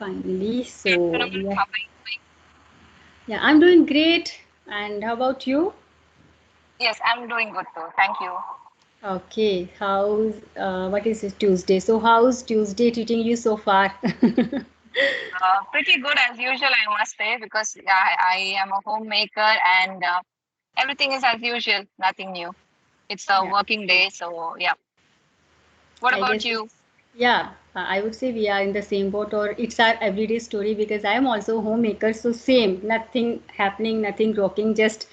Finally. Good So, afternoon. yeah, How are you doing? yeah, I'm doing great. And how about you? Yes, I'm doing good too. Thank you. Okay, what is it, Tuesday? So, how's Tuesday treating you so far? Pretty good as usual, I must say, because I am a homemaker and everything is as usual, nothing new. It's a Yeah, working day, so yeah. What I about guess you? yeah, I would say we are in the same boat, or it's our everyday story because I am also a homemaker. So, same, nothing happening, nothing rocking, just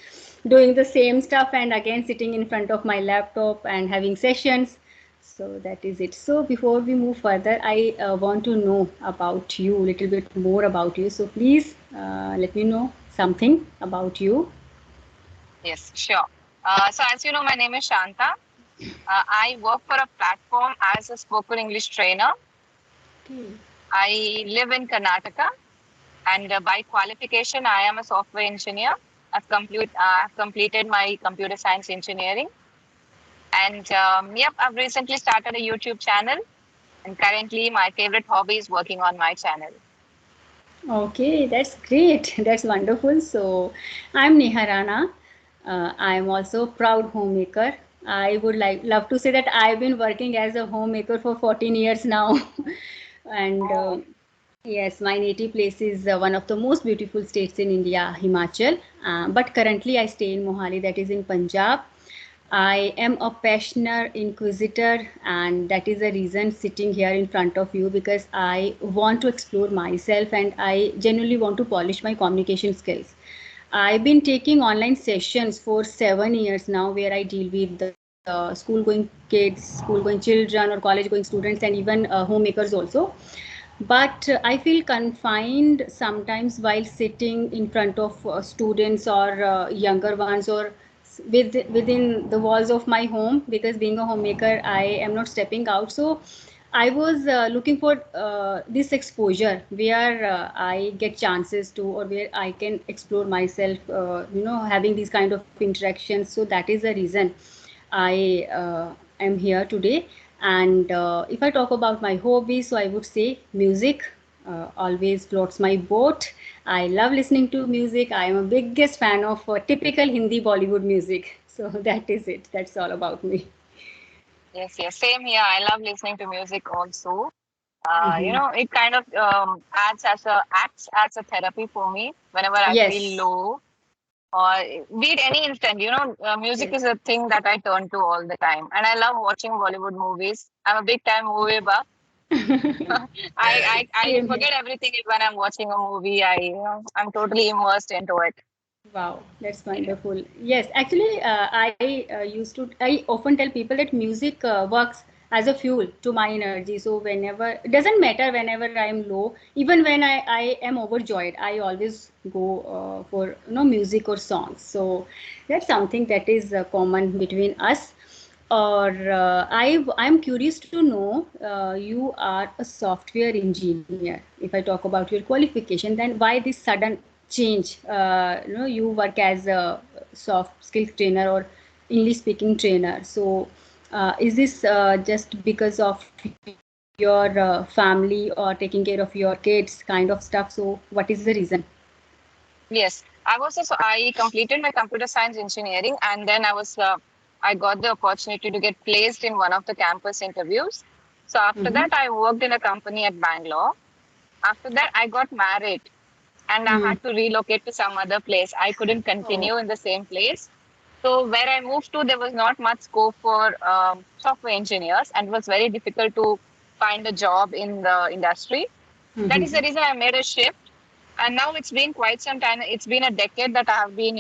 doing the same stuff and again sitting in front of my laptop and having sessions. So, that is it. So, before we move further, I want to know about you, a little bit more about you. So, please let me know something about you. Yes, sure. So as you know, my name is Shanta. I work for a platform as a spoken English trainer. Okay. I live in Karnataka, and by qualification, I am a software engineer. I've completed my computer science engineering. And yep, I've recently started a YouTube channel, and currently my favorite hobby is working on my channel. Okay, that's great. That's wonderful. So, I'm Neharana. I'm also a proud homemaker. I would love to say that I've been working as a homemaker for 14 years now. And Oh, yes, my native place is one of the most beautiful states in India, Himachal. But currently, I stay in Mohali, that is in Punjab. I am a passionate inquisitor, and that is the reason sitting here in front of you because I want to explore myself and I genuinely want to polish my communication skills. I've been taking online sessions for 7 years now where I deal with the school going kids, school going children, or college going students, and even homemakers also. But I feel confined sometimes while sitting in front of students or younger ones or within the walls of my home because being a homemaker I am not stepping out. So I was looking for this exposure where I get chances to or where I can explore myself, having these kind of interactions. So that is the reason I am here today. And if I talk about my hobbies, so I would say music always floats my boat. I love listening to music. I am a biggest fan of typical Hindi Bollywood music. So that is it. That's all about me. yes, yes. Same here. I love listening to music also. Hmm. It kind of acts as a therapy for me whenever I feel Yes. low or be it any instant. Music Yes. is a thing that I turn to all the time, and I love watching Bollywood movies. I'm a big time movie buff. I Same here. forget everything when I'm watching a movie. I'm totally immersed into it. Wow, that's wonderful. Yes, actually, I often tell people that music works as a fuel to my energy. So whenever, it doesn't matter whenever I am low, even when I am overjoyed, I always go for music or songs. So that's something that is common between us. Or I'm curious to know you are a software engineer. If I talk about your qualification, then why this sudden change? You work as a soft skills trainer or English speaking trainer. So is this just because of your family or taking care of your kids kind of stuff? So what is the reason? Yes, I completed my computer science engineering, and then I got the opportunity to get placed in one of the campus interviews. So after Mm-hmm. that, I worked in a company at Bangalore. After that, I got married, and I Mm. had to relocate to some other place. I couldn't Oh, continue in the same place. So where I moved to, there was not much scope for software engineers, and it was very difficult to find a job in the industry. That is mm-hmm. the reason I made a shift. And now it's been quite some time. It's been a decade that I have been,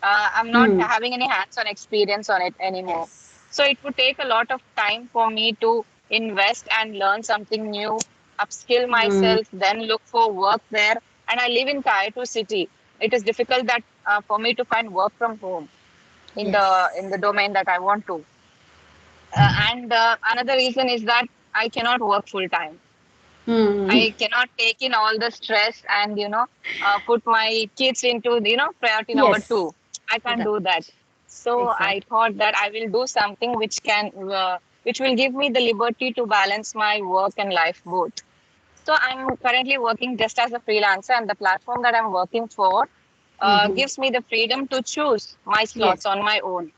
I'm not Mm. having any hands-on experience on it anymore. Yes. So it would take a lot of time for me to invest and learn something new, upskill Mm. myself, then look for work there. And I live in Kaitu city. It is difficult that for me to find work from home in the Yes. domain that I want to. And another reason is that I cannot work full time. Mm. I cannot take in all the stress and put my kids into priority number Yes. two. I can't Right. do that. So I Exactly. thought that I will do something which will give me the liberty to balance my work and life both. So I'm currently working just as a freelancer, and the platform that I'm working for Mm-hmm. gives me the freedom to choose my Yes. slots on my own.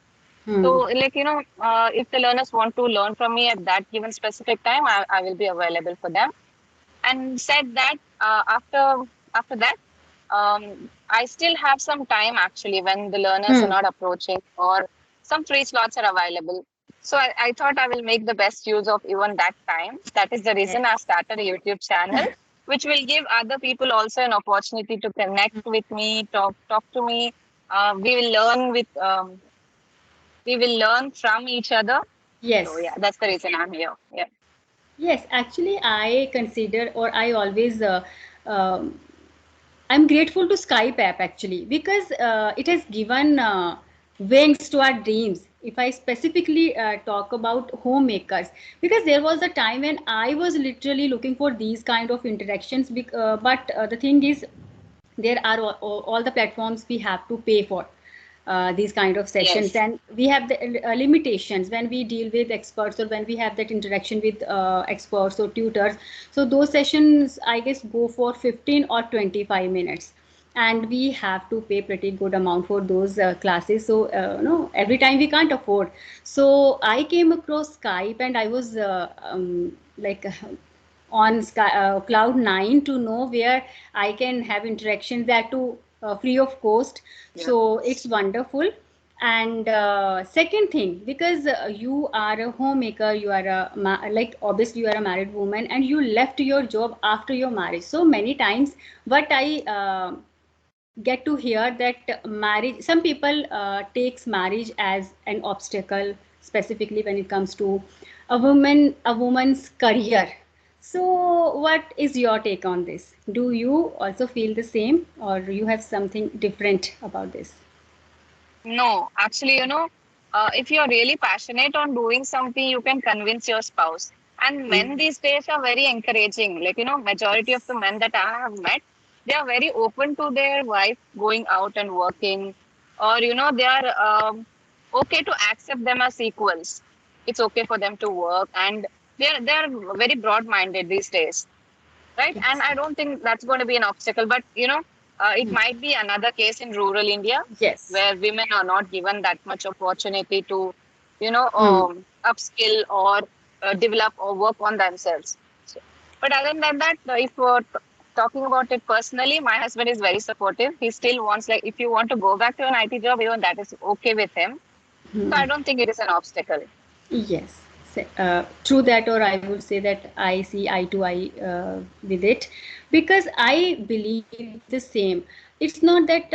So, Hmm. like, if the learners want to learn from me at that given specific time, I will be available for them. And said that after that, I still have some time actually when the learners are Hmm. not approaching or some free slots are available. So I thought I will make the best use of even that time. That is the Yes. reason I started a YouTube channel, which will give other people also an opportunity to connect with me, talk to me. We will learn we will learn from each other. So Yes. yeah, that's the reason I'm here. Yeah. Yes, actually, I consider or I always um, I'm grateful to Skype app actually because it has given wings to our dreams. If I specifically talk about homemakers, because there was a time when I was literally looking for these kind of interactions, but the thing is, there are all the platforms we have to pay for these kind of sessions, Yes. and we have the limitations when we deal with experts or when we have that interaction with experts or tutors. So those sessions I guess go for 15 or 25 minutes, and we have to pay pretty good amount for those classes. So no, every time we can't afford. So I came across Skype, and I was like on cloud 9 to know where I can have interactions that too free of cost. Yeah. So it's wonderful. And second thing, because you are a homemaker, you are a like obviously you are a married woman, and you left your job after your marriage. So many times, what I get to hear that marriage, some people takes marriage as an obstacle, specifically when it comes to a woman's career. So what is your take on this? Do you also feel the same, or you have something different about this? No, actually, if you're really passionate on doing something, you can convince your spouse. And Mm. men these days are very encouraging. Like, majority of the men that I have met, they are very open to their wife going out and working, or, they are okay to accept them as equals. It's okay for them to work, and they're very broad-minded these days, right? And Yes. I don't think that's going to be an obstacle. But it Mm. might be another case in rural India Yes. where women are not given that much opportunity to, Mm. upskill or develop or work on themselves. So, but other than that, if we're talking about it personally, my husband is very supportive. He still wants, like, if you want to go back to an IT job, even that is okay with him. So Mm. I don't think it is an obstacle. Yes, true that, or I would say that I see eye to eye with it, because I believe the same. It's not that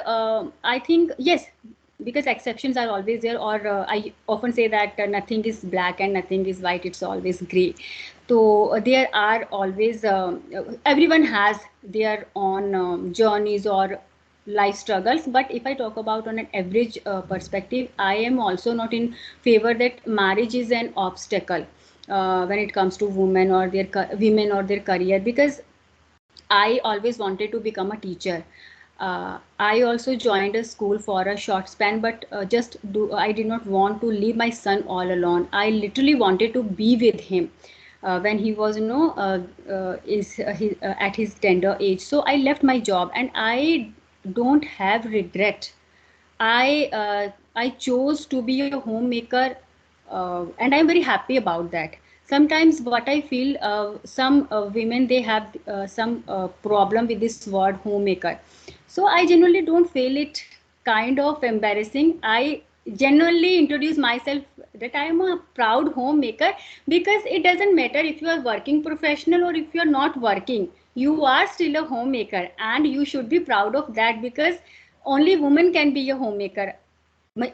I think, yes, because exceptions are always there, or I often say that nothing is black and nothing is white, it's always gray. So there are always, everyone has their own journeys or life struggles. But if I talk about on an average perspective, I am also not in favor that marriage is an obstacle when it comes to women or their career, because I always wanted to become a teacher. I also joined a school for a short span, but I did not want to leave my son all alone. I literally wanted to be with him when he was, at his tender age. So I left my job, and I don't have regret. I chose to be a homemaker, and I'm very happy about that. Sometimes what I feel, some women, they have some problem with this word homemaker. So I genuinely don't feel it kind of embarrassing. I genuinely introduce myself that I am a proud homemaker, because it doesn't matter if you are working professional or if you are not working. You are still a homemaker, and you should be proud of that, because only women can be a homemaker.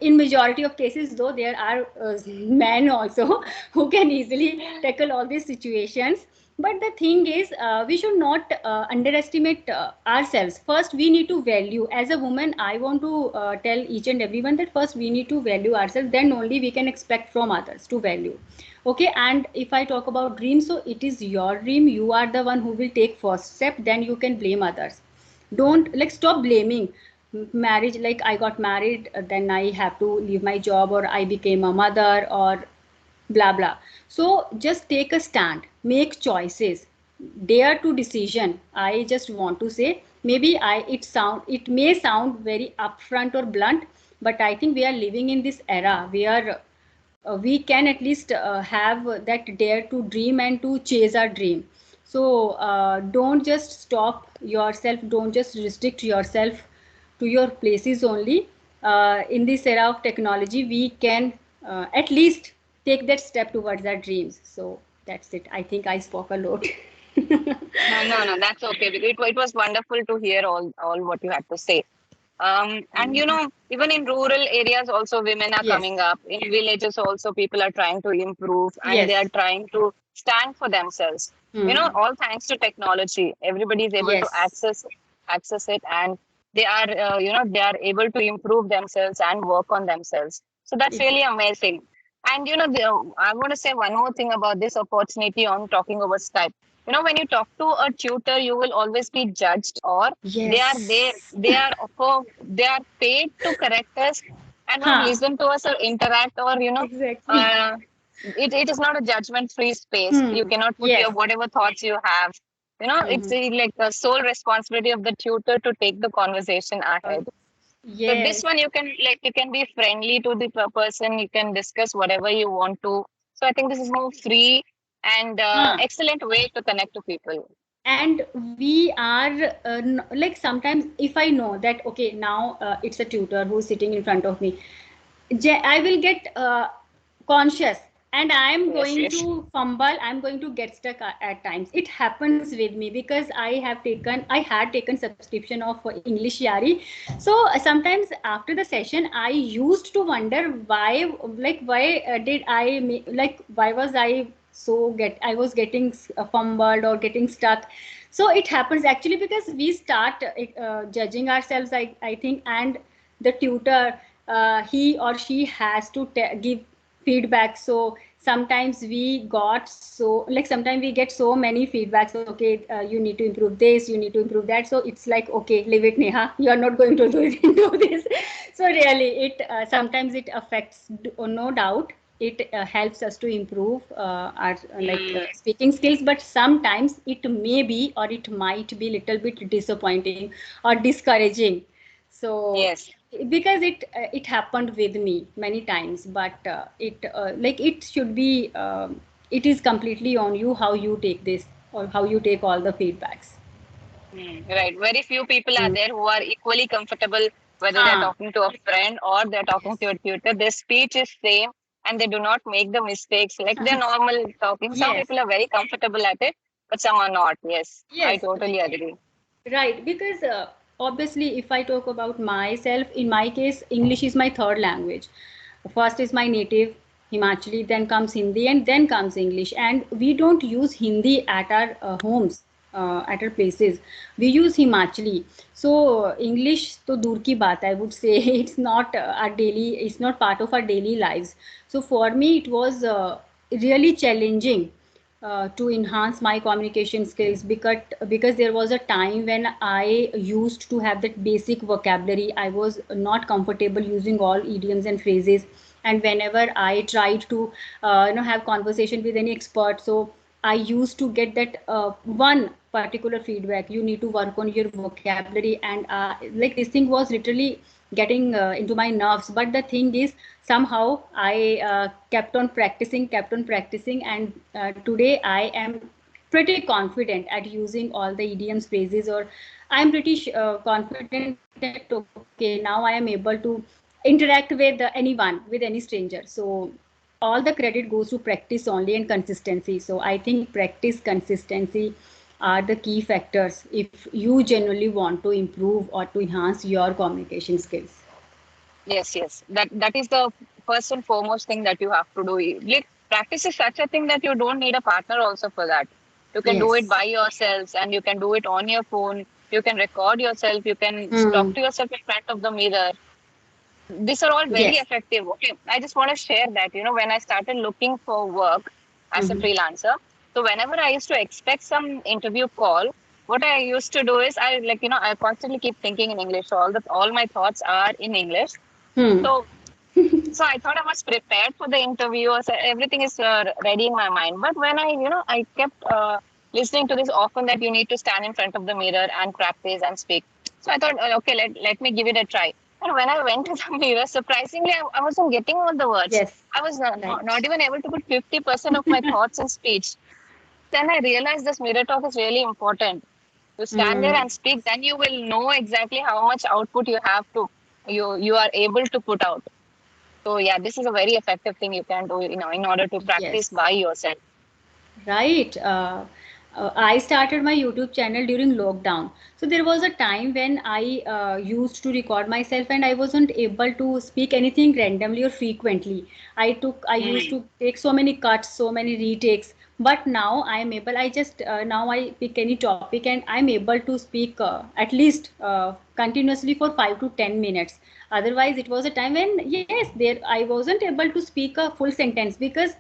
In majority of cases, though, there are men also who can easily tackle all these situations. But the thing is, we should not underestimate ourselves. First we need to value, as a woman I want to tell each and everyone that first we need to value ourselves, then only we can expect from others to value. Okay, and if I talk about dreams, so it is your dream, you are the one who will take first step, then you can blame others. Don't, like, stop blaming marriage, like I got married, then I have to leave my job, or I became a mother, or blah blah. So just take a stand, make choices. dare to decision. I just want to say, maybe it may sound very upfront or blunt, but I think we are living in this era where we can at least have that dare to dream and to chase our dream. So don't just stop yourself, don't just restrict yourself to your places only. In this era of technology, we can at least take that step towards our dreams. So that's it. I think I spoke a lot. No, that's okay. It was wonderful to hear all what you had to say. And even in rural areas, also women are Yes, coming up. In villages, also people are trying to improve and they yes. are trying to stand for themselves. Hmm. All thanks to technology. Everybody is able to Yes, access it, and they are they are able to improve themselves and work on themselves. So that's really exactly. amazing. And I want to say one more thing about this opportunity on talking over Skype. When you talk to a tutor, you will always be judged, or they are there Yes. they are paid to correct us and not Huh. listen to us or interact, or Exactly. uh, it is not a judgment free space. Hmm. You cannot put your Yes. whatever thoughts you have. It's Hmm. like the sole responsibility of the tutor to take the conversation ahead. So this Yes. one you can be friendly to the person, you can discuss whatever you want to. So I think this is more free and Huh. excellent way to connect to people. And we are like, sometimes if I know that okay, now it's a tutor who's sitting in front of me, I will get conscious, and I am Yes, going yes. to fumble. I'm going to get stuck at times. It happens with me because I had taken subscription of English Yari. So sometimes after the session, I used to wonder why, like why did like why was I was getting fumbled or getting stuck. So it happens actually because we start judging ourselves, I think, and the tutor, he or she has to give feedback. So sometimes sometimes we get so many feedbacks. Okay, you need to improve this, you need to improve that. So it's like, okay, leave it, Neha, you are not going to do this. So really, it sometimes it affects, no doubt. It helps us to improve our Mm, speaking skills, but sometimes it may be, or it might be, little bit disappointing or discouraging. So yes. because it happened with me many times, but it should be, it is completely on you how you take this, or how you take all the feedbacks. Right. Very few people are Mm. there who are equally comfortable, whether they're Ah, talking to a friend or they're talking yes. to a tutor. Their speech is same and they do not make the mistakes. Like they're normal talking. Some Yes, people are very comfortable at it, but some are not. Yes, I yes, totally agree. right. Because obviously, if I talk about myself, in my case, English is my third language. First is my native Himachali, then comes Hindi, and then comes English. And we don't use Hindi at our homes, at our places. We use Himachali. So English to dur ki baat, I would say. It's not it's not part of our daily lives. So for me, it was really challenging to enhance my communication skills, because there was a time when I used to have that basic vocabulary. I was not comfortable using all idioms and phrases, and whenever I tried to have conversation with any expert, so I used to get that one particular feedback: you need to work on your vocabulary. And like, this thing was literally getting into my nerves. But the thing is, somehow I kept on practicing, and today I am pretty confident at using all the idioms, phrases, or I'm pretty confident that okay, now I am able to interact with anyone, with any stranger. So all the credit goes to practice only, and consistency. So I think practice, consistency are the key factors if you genuinely want to improve or to enhance your communication skills. Yes. That is the first and foremost thing that you have to do. Like practice is such a thing that you don't need a partner also for that. You can do it Yes. by yourselves and you can do it on your phone. You can record yourself. You can talk Hmm. to yourself in front of the mirror. These are all very Yes. effective. Okay, I just want to share that, when I started looking for work as a Hmm. freelancer, so whenever I used to expect some interview call, what I used to do is I constantly keep thinking in English. So all my thoughts are in English. Hmm. So so I thought I was prepared for the interview. So everything is ready in my mind. But when I kept listening to this often that you need to stand in front of the mirror and practice and speak. So I thought, okay, let me give it a try. And when I went to the mirror, surprisingly, I wasn't getting all the words. Yes, I was not right. even able to put 50% of my thoughts in speech. Then I realized this mirror talk is really important. You stand there Mm, and speak, then you will know exactly how much output you have to you are able to put out. So yeah, this is a very effective thing you can do, in order to practice yes. by yourself. Right. I started my YouTube channel during lockdown. So there was a time when I used to record myself and I wasn't able to speak anything randomly or frequently. I used to take so many cuts, so many retakes. But now I am able, I just, now I pick any topic and I'm able to speak at least continuously for 5 to 10 minutes. Otherwise, it was a time when, yes, there I wasn't able to speak a full sentence because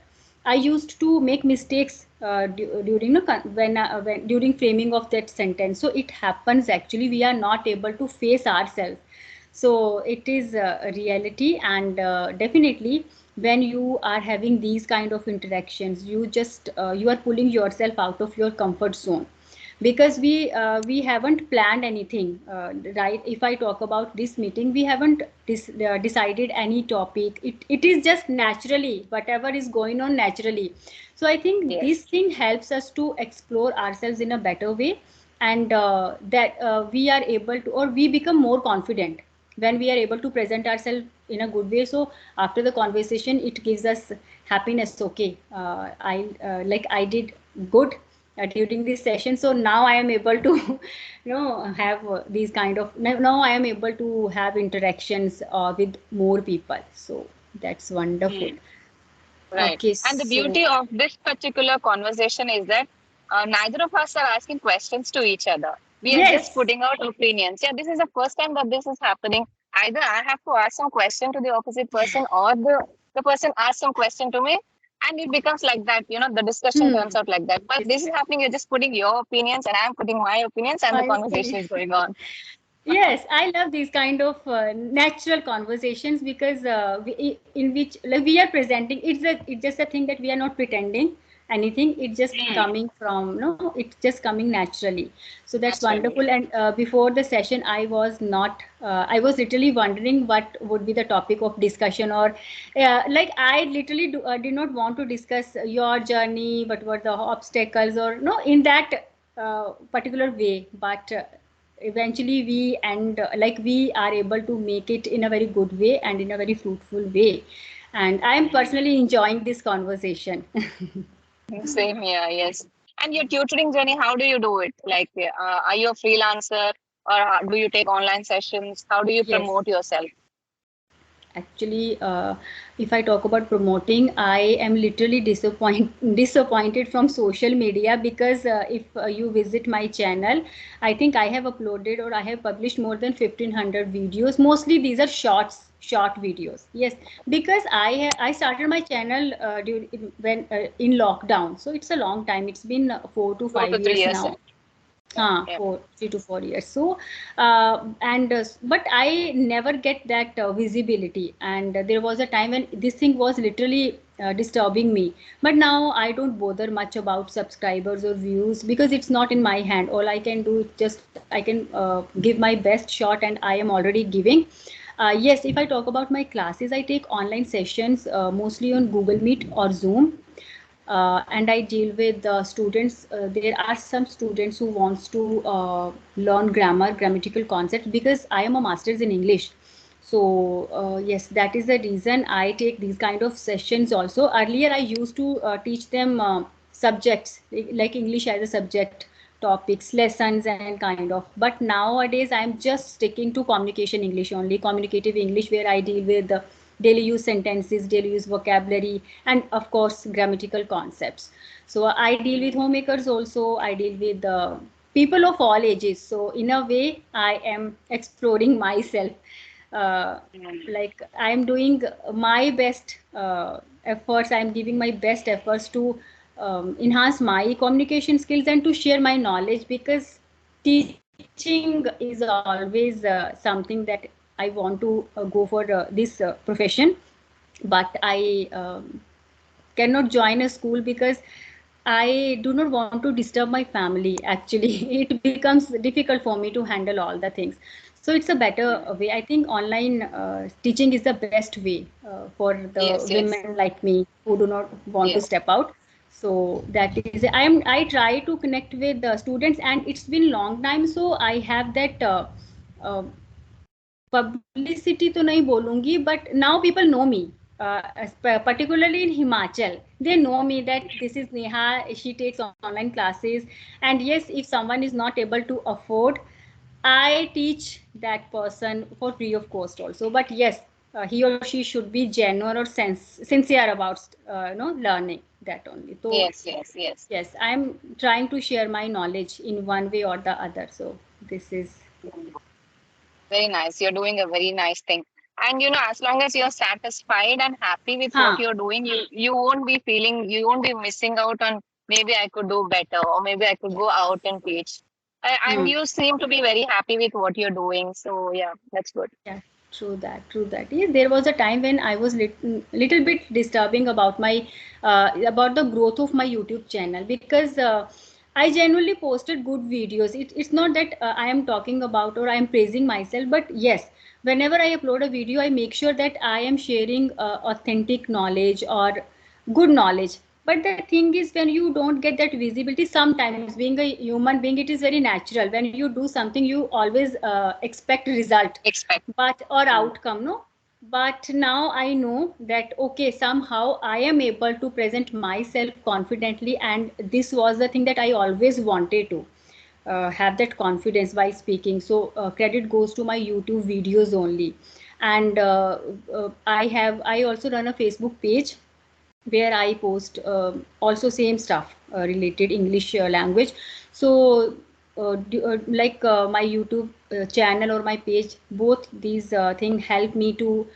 I used to make mistakes during when during framing of that sentence. So it happens actually. We are not able to face ourselves. So it is a reality, and definitely when you are having these kind of interactions, you are pulling yourself out of your comfort zone because we haven't planned anything, right? If I talk about this meeting, we haven't decided any topic. It is just naturally whatever is going on naturally. So I think this Yes. thing helps us to explore ourselves in a better way, and that we are able to, or we become more confident when we are able to present ourselves in a good way. So after the conversation it gives us happiness. Okay, I did good during this session, so now I am able to have these kind of, now I am able to have interactions with more people. So that's wonderful. Right. Okay, And the so beauty of this particular conversation is that neither of us are asking questions to each other. We are just yes, putting out opinions. Yeah, this is the first time that this is happening. Either I have to ask some question to the opposite person, or the person asks some question to me, and it becomes like that. The discussion hmm, turns out like that. But this is happening, you're just putting your opinions, and I'm putting my opinions, and the my conversation opinion. is going on. Yes, I love these kind of natural conversations because in which like we are presenting. It's just a thing that we are not pretending anything. It's just coming from, no, it's just coming naturally. So that's Naturally. wonderful. And before the session, I was not. I was literally wondering what would be the topic of discussion, or like I literally did not want to discuss your journey, what were the obstacles, or no, in that particular way, but. Eventually we and like we are able to make it in a very good way and in a very fruitful way, and I am personally enjoying this conversation. Same here, yes. And your tutoring journey, how do you do it? Like, are you a freelancer, or do you take online sessions? How do you Yes. promote yourself? Actually, if I talk about promoting, I am literally disappointed from social media because if you visit my channel, I think I have uploaded or I have published more than 1,500 videos. Mostly these are short videos. Yes, because I started my channel when in lockdown, so it's a long time. It's been 2 to 3 4 to 5 years years. now. Yeah. 3 to 4 years. So, and but I never get that visibility. And there was a time when this thing was literally disturbing me. But now I don't bother much about subscribers or views because it's not in my hand. All I can do is just I can give my best shot, and I am already giving. Yes, if I talk about my classes, I take online sessions mostly on Google Meet or Zoom, and I deal with students. There are some students who wants to learn grammatical concepts because I am a master's in English. So yes, that is the reason I take these kind of sessions also. Earlier, I used to teach them subjects like English as a subject, topics, lessons, and kind of. But nowadays, I'm just sticking to communication English only, communicative English, where I deal with the daily use sentences, daily use vocabulary, and of course grammatical concepts. So I deal with homemakers also. I deal with people of all ages. So in a way, I am exploring myself. Uh, like I am doing my best efforts. I am giving my best efforts to enhance my communication skills and to share my knowledge, because teaching is always something that I want to go for this profession. But I cannot join a school because I do not want to disturb my family. Actually, it becomes difficult for me to handle all the things. So it's a better way. I think online teaching is the best way for the Yes, yes, women like me who do not want to yes. step out. So that is, I try to connect with the students, and it's been long time. So I have that uh, publicity to nahi bolungi, but now people know me, particularly in Himachal. They know me that this is Neha, she takes online classes. And yes, if someone is not able to afford, I teach that person for free of cost also. But yes, he or she should be genuine or sincere about learning that only. So Yes, yes, yes. yes, I'm trying to share my knowledge in one way or the other. So this is Very nice. You're doing a very nice thing. And as long as you're satisfied and happy with what huh. you're doing, you won't be feeling, you won't be missing out on maybe I could do better or maybe I could go out and teach. And Hmm. you seem to be very happy with what you're doing. So yeah, that's good. Yeah, true that, true that. Yes, there was a time when I was little bit disturbing about my about the growth of my YouTube channel, because I genuinely posted good videos. It's not that I am talking about or I am praising myself, but yes, whenever I upload a video, I make sure that I am sharing authentic knowledge or good knowledge. But the thing is, when you don't get that visibility, sometimes being a human being, it is very natural. When you do something, you always expect result, Expect. but or outcome, no. But now I know that okay, somehow I am able to present myself confidently, and this was the thing that I always wanted to have that confidence by speaking. So credit goes to my YouTube videos only. And I also run a Facebook page where I post also same stuff related English language. So my YouTube channel or my page, both these things help me to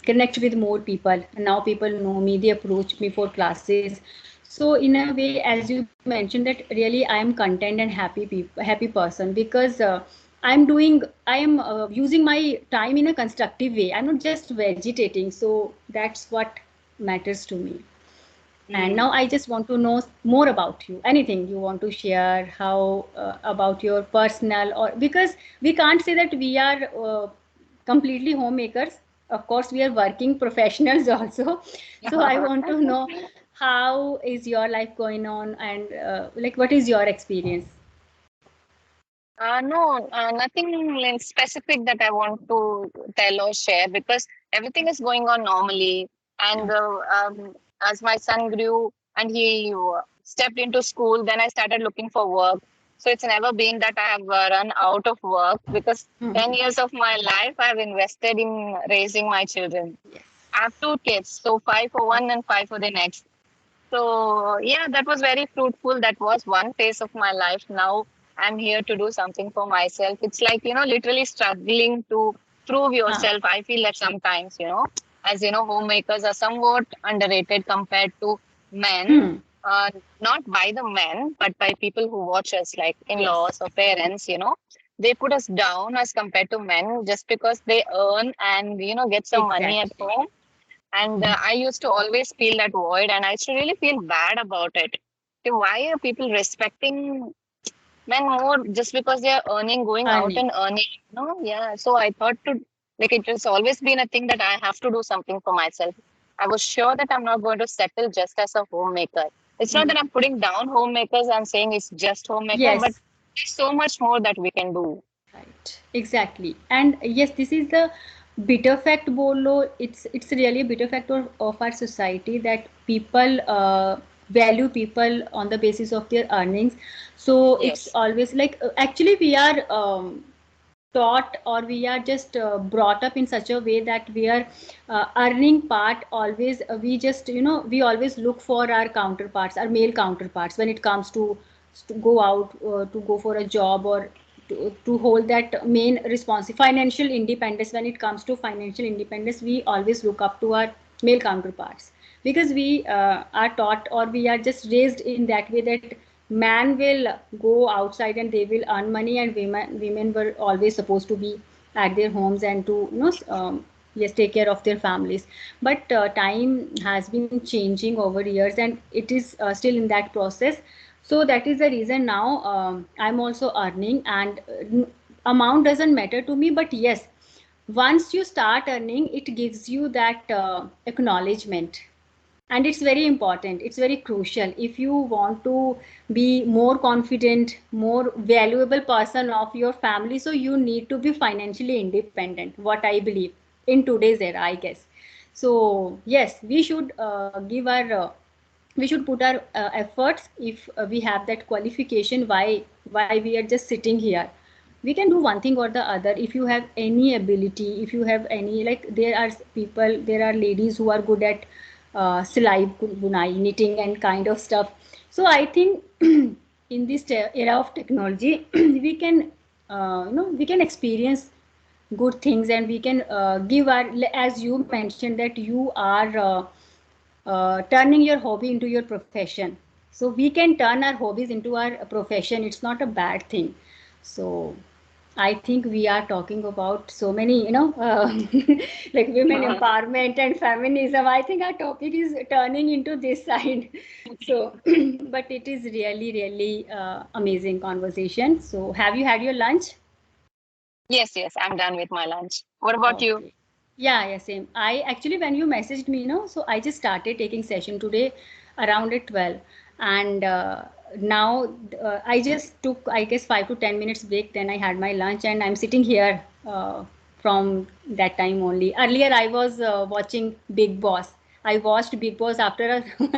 connect with more people. Now people know me, they approach me for classes. So in a way, as you mentioned, that really I am content and happy person, because I am using my time in a constructive way. I'm not just vegetating. So that's what matters to me. And now Mm. I just want to know more about you. Anything you want to share, how about your personal, or because we can't say that we are completely homemakers. Of course, we are working professionals also. So I want to know how is your life going on, and like what is your experience? No, nothing in specific that I want to tell or share because everything is going on normally. And as my son grew and he stepped into school, then I started looking for work. So it's never been that I have run out of work because 10 Mhm. years of my life I've invested in raising my children. Yes. I have two kids, so five for one and five for the next. So, yeah, that was very fruitful. That was one phase of my life. Now I'm here to do something for myself. It's like, literally struggling to prove Huh. yourself. I feel that sometimes, as homemakers are somewhat underrated compared to men, Hmm. not by the men, but by people who watch us, like in Yes. laws or parents. They put us down as compared to men just because they earn and, get some money at Exactly. home and I used to always feel that void, and I used to really feel bad about it. Okay, why are people respecting men more just because they are earning, going out Earning. and earning? No, yeah. So I thought like, it has always been a thing that I have to do something for myself. I was sure that I'm not going to settle just as a homemaker. It's not Hmm. that I'm putting down homemakers and saying it's just homemaker, but Yes. there's so much more that we can do. Right, exactly. And yes, this is the bitter fact, Bolo. It's really a bitter fact of our society that people value people on the basis of their earnings. So it's Yes, always like actually we are taught, or we are just brought up in such a way that we are earning part always we just we always look for our counterparts, our male counterparts, when it comes to go out to go for a job, or to hold that main responsibility, financial independence. When it comes to financial independence, we always look up to our male counterparts, because we are taught, or we are just raised in that way, that man will go outside and they will earn money, and women were always supposed to be at their homes and to yes, take care of their families. But time has been changing over years, and it is still in that process. So that is the reason now I'm also earning, and amount doesn't matter to me. But yes, once you start earning, it gives you that acknowledgement, and it's very important, it's very crucial if you want to be more confident, more valuable person of your family. So you need to be financially independent, what I believe in today's era, I guess. So yes, we should give our we should put our efforts. If we have that qualification, why we are just sitting here? We can do one thing or the other. If you have any ability, if you have any, like, there are people, there are ladies who are good at silai bunai, knitting and kind of stuff. So I think in this era of technology we can we can experience good things, and we can give our, as you mentioned that you are turning your hobby into your profession. So we can turn our hobbies into our profession. It's not a bad thing. So I think we are talking about so many, like women empowerment and feminism. I think our topic is turning into this side. So, but it is really, really amazing conversation. So, have you had your lunch? Yes, yes, I'm done with my lunch. What about you? Okay. Yeah, yeah, same. I actually, when you messaged me, so I just started taking session today around at 12. And now I just took, I guess, 5 to 10 minutes break. Then I had my lunch, and I'm sitting here from that time only. Earlier, I was watching Big Boss. I watched Big Boss after a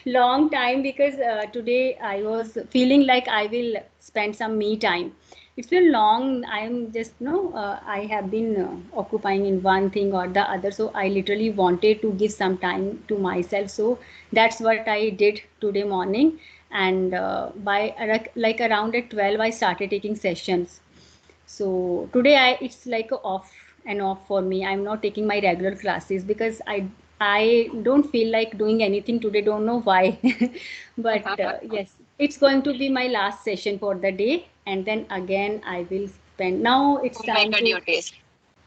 long time, because today I was feeling like I will spend some me time. It's been long. I'm just, I have been occupying in one thing or the other. So I literally wanted to give some time to myself. So that's what I did today morning. And by like around at 12, I started taking sessions. So today it's like a off and off for me. I'm not taking my regular classes because I don't feel like doing anything today. Don't know why. But yes, it's going to be my last session for the day, and then again I will spend. Now it's time Homemaker to, duties.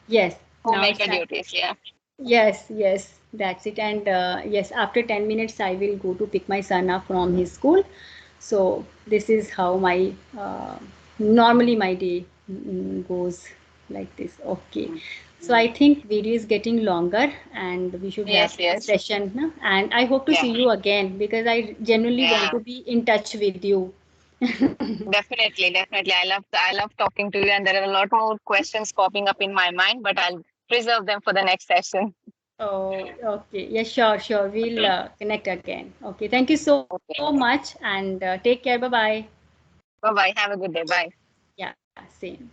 yes. Now it's Homemaker time. duties, yeah. Yes, yes, that's it. And yes, after 10 minutes, I will go to pick my son up from his school. So this is how my normally my day goes, like this. Okay. So I think video is getting longer, and we should wrap Yes, the yes. session. No? And I hope to Yeah, see you again, because I genuinely want yeah. to be in touch with you. Definitely, definitely. I love talking to you, and there are a lot more questions popping up in my mind, but I'll preserve them for the next session. Oh, okay. Yeah, sure, sure. We'll connect again. Okay. Thank you so Okay. much, and take care. Bye bye. Bye bye. Have a good day. Bye. Yeah, same.